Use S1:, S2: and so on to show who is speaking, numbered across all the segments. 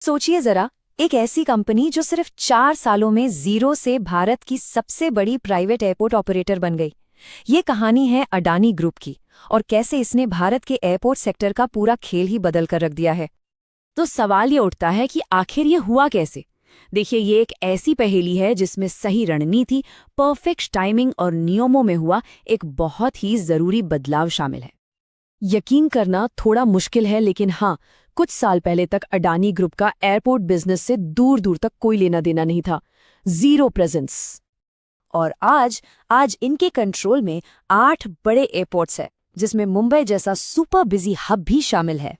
S1: सोचिए जरा, एक ऐसी कंपनी जो सिर्फ 4 सालों में जीरो से भारत की सबसे बड़ी प्राइवेट एयरपोर्ट ऑपरेटर बन गई। ये कहानी है अडानी ग्रुप की, और कैसे इसने भारत के एयरपोर्ट सेक्टर का पूरा खेल ही बदल कर रख दिया है।
S2: तो सवाल ये उठता है कि आखिर ये हुआ कैसे। देखिए, ये एक ऐसी पहेली है जिसमें सही रणनीति, परफेक्ट टाइमिंग और नियमों में हुआ एक बहुत ही जरूरी बदलाव शामिल है। यकीन करना थोड़ा मुश्किल है, लेकिन हाँ, कुछ साल पहले तक अडानी ग्रुप का एयरपोर्ट बिजनेस से दूर दूर तक कोई लेना देना नहीं था, जीरो प्रेजेंस। और आज इनके कंट्रोल में 8 बड़े एयरपोर्ट्स हैं, जिसमें मुंबई जैसा सुपर बिजी हब भी शामिल है।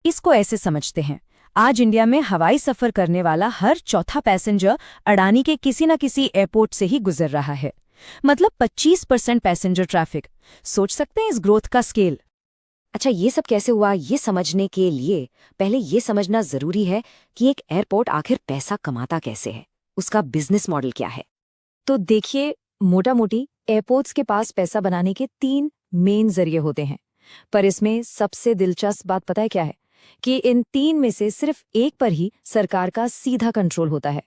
S1: इसको ऐसे समझते हैं, आज इंडिया में हवाई सफर करने वाला हर चौथा पैसेंजर अडानी के किसी न किसी एयरपोर्ट से ही गुजर रहा है। मतलब 25% पैसेंजर ट्रैफिक। सोच सकते हैं इस ग्रोथ का स्केल।
S2: अच्छा, ये सब कैसे हुआ, ये समझने के लिए पहले ये समझना जरूरी है कि एक एयरपोर्ट आखिर पैसा कमाता कैसे है, उसका बिजनेस मॉडल क्या है।
S1: तो देखिए, मोटा मोटी एयरपोर्ट्स के पास पैसा बनाने के 3 मेन जरिए होते हैं। पर इसमें सबसे दिलचस्प बात पता है क्या है? कि इन 3 में से सिर्फ एक पर ही सरकार का सीधा कंट्रोल होता है।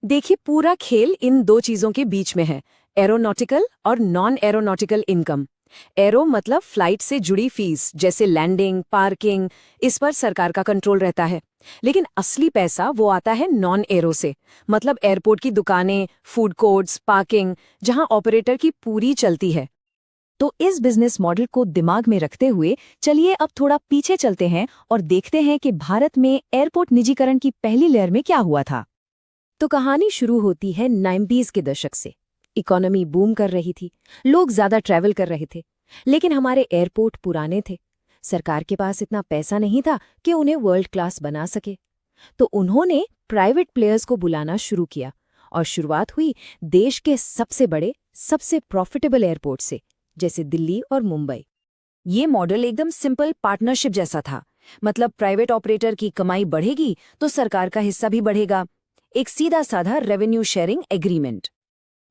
S2: देखिए, पूरा खेल इन 2 चीजों के बीच में है, एरोनॉटिकल और नॉन एरोनॉटिकल इनकम। एरो मतलब फ्लाइट से जुड़ी फीस, जैसे लैंडिंग, पार्किंग, इस पर सरकार का कंट्रोल रहता है। लेकिन असली पैसा वो आता है नॉन एरो से, मतलब एयरपोर्ट की दुकानें, फूड कोर्ट्स, पार्किंग, जहां ऑपरेटर की पूरी चलती है।
S1: तो इस बिजनेस मॉडल को दिमाग में रखते हुए चलिए अब थोड़ा पीछे चलते हैं और देखते हैं कि भारत में एयरपोर्ट निजीकरण की पहली लहर में क्या हुआ था।
S2: तो कहानी शुरू होती है 90s के दशक से। इकोनॉमी बूम कर रही थी, लोग ज्यादा ट्रैवल कर रहे थे, लेकिन हमारे एयरपोर्ट पुराने थे। सरकार के पास इतना पैसा नहीं था कि उन्हें वर्ल्ड क्लास बना सके। तो उन्होंने प्राइवेट प्लेयर्स को बुलाना शुरू किया, और शुरुआत हुई देश के सबसे बड़े, सबसे प्रॉफिटेबल एयरपोर्ट से, जैसे दिल्ली और मुंबई। ये मॉडल एकदम सिंपल पार्टनरशिप जैसा था। मतलब प्राइवेट ऑपरेटर की कमाई बढ़ेगी तो सरकार का हिस्सा भी बढ़ेगा। एक सीधा साधा रेवेन्यू शेयरिंग एग्रीमेंट।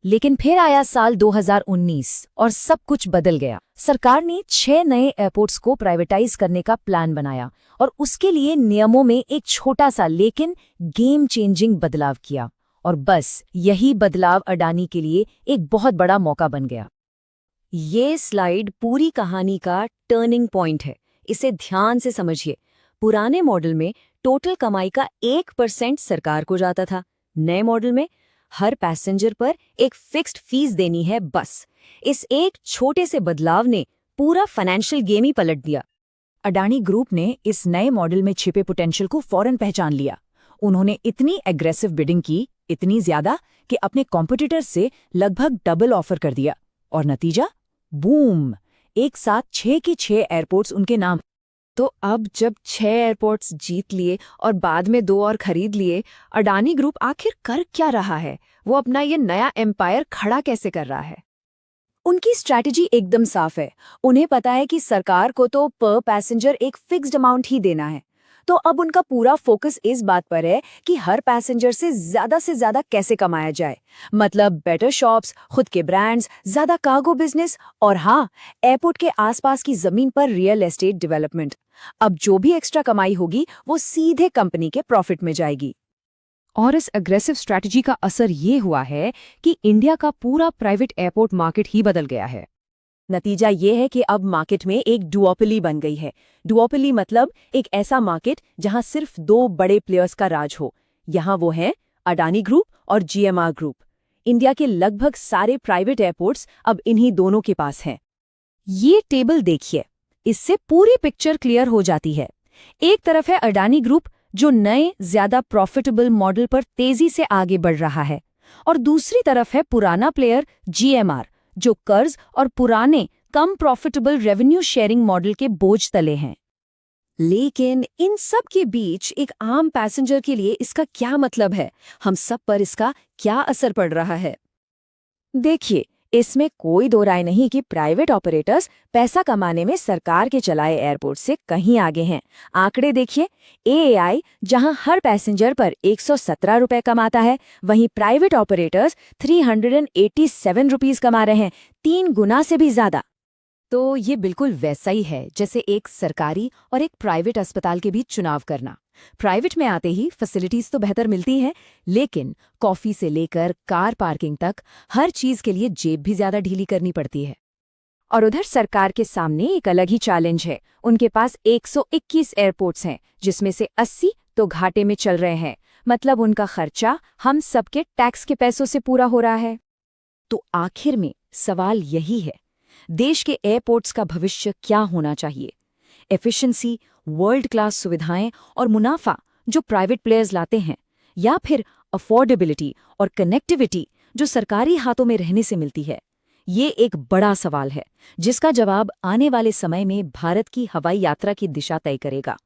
S1: लेकिन फिर आया साल 2019 और सब कुछ बदल गया। सरकार ने 6 नए एयरपोर्ट्स को प्राइवेटाइज करने का प्लान बनाया, और उसके लिए नियमों में एक छोटा सा लेकिन गेम चेंजिंग बदलाव किया। और बस यही बदलाव अडानी के लिए एक बहुत बड़ा मौका बन गया।
S2: ये स्लाइड पूरी कहानी का टर्निंग पॉइंट है, इसे ध्यान से समझिए। पुराने मॉडल में टोटल कमाई का 1% सरकार को जाता था। नए मॉडल में हर पैसेंजर पर एक फिक्स्ड फीस देनी है, बस। इस एक छोटे से बदलाव ने पूरा फाइनेंशियल गेम ही पलट दिया।
S1: अडानी ग्रुप ने इस नए मॉडल में छिपे पोटेंशियल को फौरन पहचान लिया। उन्होंने इतनी एग्रेसिव बिडिंग की, इतनी ज्यादा कि अपने कॉम्पिटिटर से लगभग डबल ऑफर कर दिया। और नतीजा, बूम! एक साथ 6 के 6 एयरपोर्ट्स उनके नाम।
S2: तो अब जब 6 एयरपोर्ट्स जीत लिए और बाद में 2 और खरीद लिए, अडानी ग्रुप आखिर कर क्या रहा है? वो अपना ये नया एम्पायर खड़ा कैसे कर रहा है?
S1: उनकी स्ट्रैटेजी एकदम साफ है। उन्हें पता है कि सरकार को तो पर पैसेंजर एक फिक्स्ड अमाउंट ही देना है। तो अब उनका पूरा फोकस इस बात पर है कि हर पैसेंजर से ज्यादा कैसे कमाया जाए। मतलब बेटर शॉप्स, खुद के ब्रांड्स, ज्यादा कार्गो बिजनेस, और हाँ, एयरपोर्ट के आसपास की जमीन पर रियल एस्टेट डेवलपमेंट। अब जो भी एक्स्ट्रा कमाई होगी वो सीधे कंपनी के प्रॉफिट में जाएगी।
S2: और इस अग्रेसिव स्ट्रैटेजी का असर ये हुआ है कि इंडिया का पूरा प्राइवेट एयरपोर्ट मार्केट ही बदल गया है।
S1: नतीजा ये है कि अब मार्केट में एक डुओपोली बन गई है। डुओपोली मतलब एक ऐसा मार्केट जहां सिर्फ 2 बड़े प्लेयर्स का राज हो। यहाँ वो हैं अडानी ग्रुप और जीएमआर ग्रुप। इंडिया के लगभग सारे प्राइवेट एयरपोर्ट्स अब इन्हीं दोनों के पास हैं। ये टेबल देखिए, इससे पूरी पिक्चर क्लियर हो जाती है। एक तरफ है अडानी ग्रुप, जो नए ज्यादा प्रॉफिटेबल मॉडल पर तेजी से आगे बढ़ रहा है, और दूसरी तरफ है पुराना प्लेयर जीएमआर, जो कर्ज और पुराने कम प्रॉफिटेबल रेवेन्यू शेयरिंग मॉडल के बोझ तले हैं। लेकिन इन सब के बीच एक आम पैसेंजर के लिए इसका क्या मतलब है? हम सब पर इसका क्या असर पड़ रहा है? देखिए, इसमें कोई दो राय नहीं कि प्राइवेट ऑपरेटर्स पैसा कमाने में सरकार के चलाए एयरपोर्ट से कहीं आगे हैं। आंकड़े देखिए, एएआई जहां हर पैसेंजर पर 117 रुपए कमाता है, वहीं प्राइवेट ऑपरेटर्स 387 रुपीस कमा रहे हैं, 3 गुना से भी ज्यादा।
S2: तो ये बिल्कुल वैसा ही है जैसे एक सरकारी और एक प्राइवेट अस्पताल के बीच चुनाव करना। प्राइवेट में आते ही फैसिलिटीज तो बेहतर मिलती हैं, लेकिन कॉफी से लेकर कार पार्किंग तक हर चीज के लिए जेब भी ज्यादा ढीली करनी पड़ती है।
S1: और उधर सरकार के सामने एक अलग ही चैलेंज है। उनके पास 121 एयरपोर्ट्स हैं, जिसमें से 80 तो घाटे में चल रहे हैं। मतलब उनका खर्चा हम सबके टैक्स के पैसों से पूरा हो रहा है।
S2: तो आखिर में सवाल यही है, देश के एयरपोर्ट्स का भविष्य क्या होना चाहिए? एफिशिएंसी, वर्ल्ड क्लास सुविधाएं और मुनाफा जो प्राइवेट प्लेयर्स लाते हैं, या फिर अफोर्डेबिलिटी और कनेक्टिविटी जो सरकारी हाथों में रहने से मिलती है? ये एक बड़ा सवाल है जिसका जवाब आने वाले समय में भारत की हवाई यात्रा की दिशा तय करेगा।